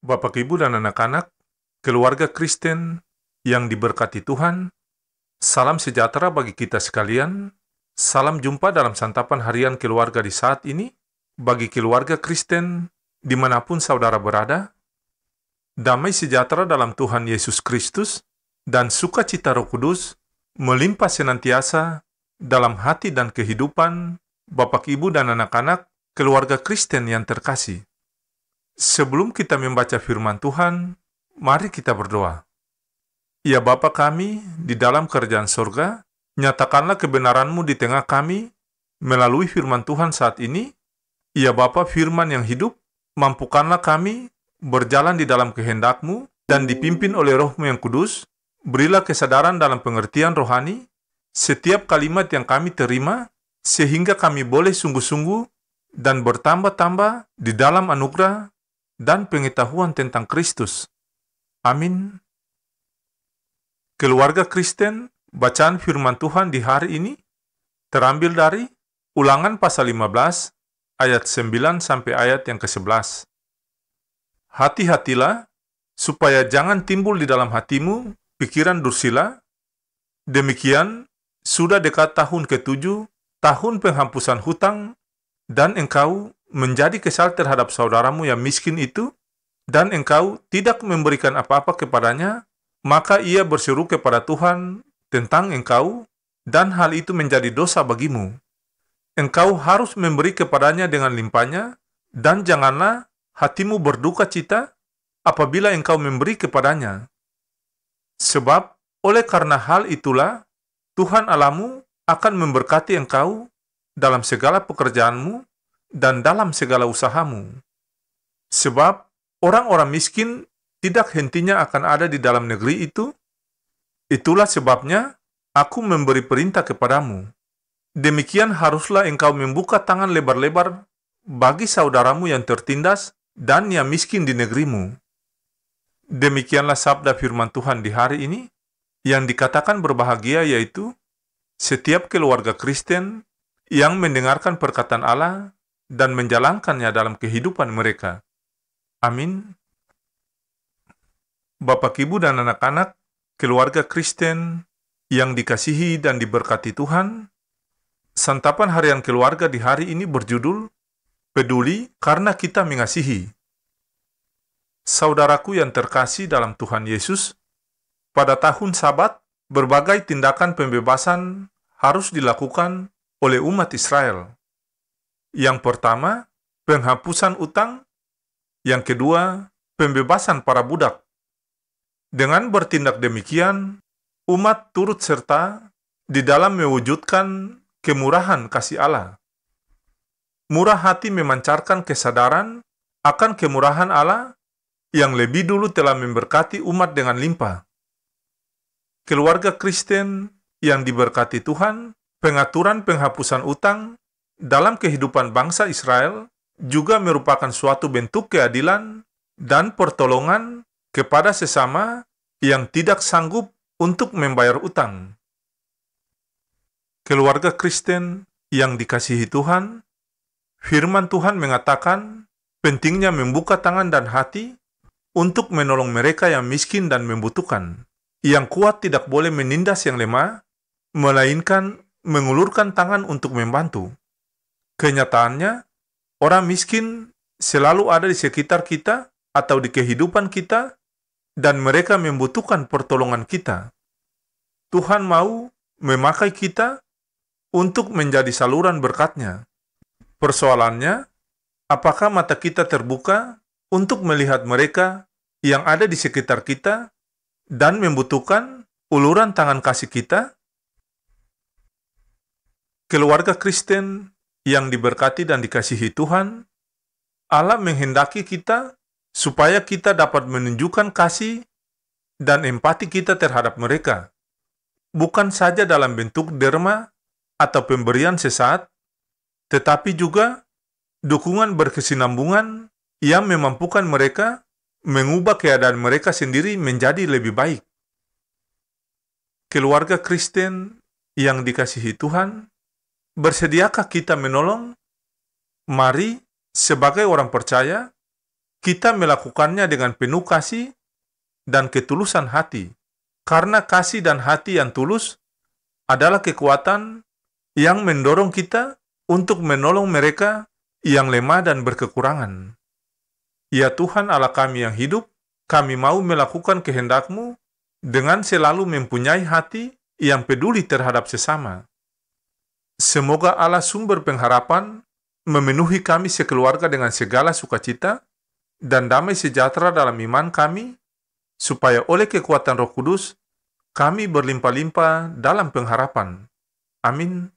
Bapak, Ibu, dan anak-anak, keluarga Kristen yang diberkati Tuhan, salam sejahtera bagi kita sekalian. Salam jumpa dalam santapan harian keluarga di saat ini. Bagi keluarga Kristen, dimanapun saudara berada, damai sejahtera dalam Tuhan Yesus Kristus dan sukacita Roh Kudus melimpah senantiasa dalam hati dan kehidupan Bapak, Ibu, dan anak-anak keluarga Kristen yang terkasih. Sebelum kita membaca firman Tuhan, mari kita berdoa. Ya Bapa kami di dalam kerajaan sorga, nyatakanlah kebenaran-Mu di tengah kami melalui firman Tuhan saat ini. Ya Bapa, firman yang hidup, mampukanlah kami berjalan di dalam kehendak-Mu dan dipimpin oleh Roh-Mu yang kudus. Berilah kesadaran dalam pengertian rohani setiap kalimat yang kami terima, sehingga kami boleh sungguh-sungguh dan bertambah-tambah di dalam anugerah dan pengetahuan tentang Kristus. Amin. Keluarga Kristen, bacaan firman Tuhan di hari ini terambil dari Ulangan pasal 15 ayat 9 sampai ayat yang ke-11. Hati-hatilah supaya jangan timbul di dalam hatimu pikiran dursila. Demikian sudah dekat tahun ke-7, tahun penghapusan hutang, dan engkau menjadi kesal terhadap saudaramu yang miskin itu, dan engkau tidak memberikan apa-apa kepadanya, maka ia berseru kepada Tuhan tentang engkau, dan hal itu menjadi dosa bagimu. Engkau harus memberi kepadanya dengan limpahnya, dan janganlah hatimu berduka cita apabila engkau memberi kepadanya. Sebab oleh karena hal itulah, Tuhan Allahmu akan memberkati engkau dalam segala pekerjaanmu dan dalam segala usahamu. Sebab orang-orang miskin tidak hentinya akan ada di dalam negeri itu. Itulah sebabnya aku memberi perintah kepadamu. Demikian haruslah engkau membuka tangan lebar-lebar bagi saudaramu yang tertindas dan yang miskin di negerimu. Demikianlah sabda firman Tuhan di hari ini, yang dikatakan berbahagia yaitu setiap keluarga Kristen yang mendengarkan perkataan Allah dan menjalankannya dalam kehidupan mereka. Amin. Bapak, Ibu, dan anak-anak keluarga Kristen yang dikasihi dan diberkati Tuhan, santapan harian keluarga di hari ini berjudul Peduli karena kita mengasihi. Saudaraku yang terkasih dalam Tuhan Yesus, pada tahun Sabat, berbagai tindakan pembebasan harus dilakukan oleh umat Israel. Yang pertama, penghapusan utang. Yang kedua, pembebasan para budak. Dengan bertindak demikian, umat turut serta di dalam mewujudkan kemurahan kasih Allah. Murah hati memancarkan kesadaran akan kemurahan Allah yang lebih dulu telah memberkati umat dengan limpah. Keluarga Kristen yang diberkati Tuhan, pengaturan penghapusan utang dalam kehidupan bangsa Israel juga merupakan suatu bentuk keadilan dan pertolongan kepada sesama yang tidak sanggup untuk membayar utang. Keluarga Kristen yang dikasihi Tuhan, firman Tuhan mengatakan pentingnya membuka tangan dan hati untuk menolong mereka yang miskin dan membutuhkan. Yang kuat tidak boleh menindas yang lemah, melainkan mengulurkan tangan untuk membantu. Kenyataannya, orang miskin selalu ada di sekitar kita atau di kehidupan kita, dan mereka membutuhkan pertolongan kita. Tuhan mau memakai kita untuk menjadi saluran berkat-Nya. Persoalannya, apakah mata kita terbuka untuk melihat mereka yang ada di sekitar kita dan membutuhkan uluran tangan kasih kita? Keluarga Kristen yang diberkati dan dikasihi Tuhan, Allah menghendaki kita supaya kita dapat menunjukkan kasih dan empati kita terhadap mereka, bukan saja dalam bentuk derma atau pemberian sesaat, tetapi juga dukungan berkesinambungan yang memampukan mereka mengubah keadaan mereka sendiri menjadi lebih baik. Keluarga Kristen yang dikasihi Tuhan, bersediakah kita menolong? Mari, sebagai orang percaya, kita melakukannya dengan penuh kasih dan ketulusan hati, karena kasih dan hati yang tulus adalah kekuatan yang mendorong kita untuk menolong mereka yang lemah dan berkekurangan. Ya Tuhan Allah kami yang hidup, kami mau melakukan kehendak-Mu dengan selalu mempunyai hati yang peduli terhadap sesama. Semoga Allah sumber pengharapan memenuhi kami sekeluarga dengan segala sukacita dan damai sejahtera dalam iman kami, supaya oleh kekuatan Roh Kudus kami berlimpah-limpah dalam pengharapan. Amin.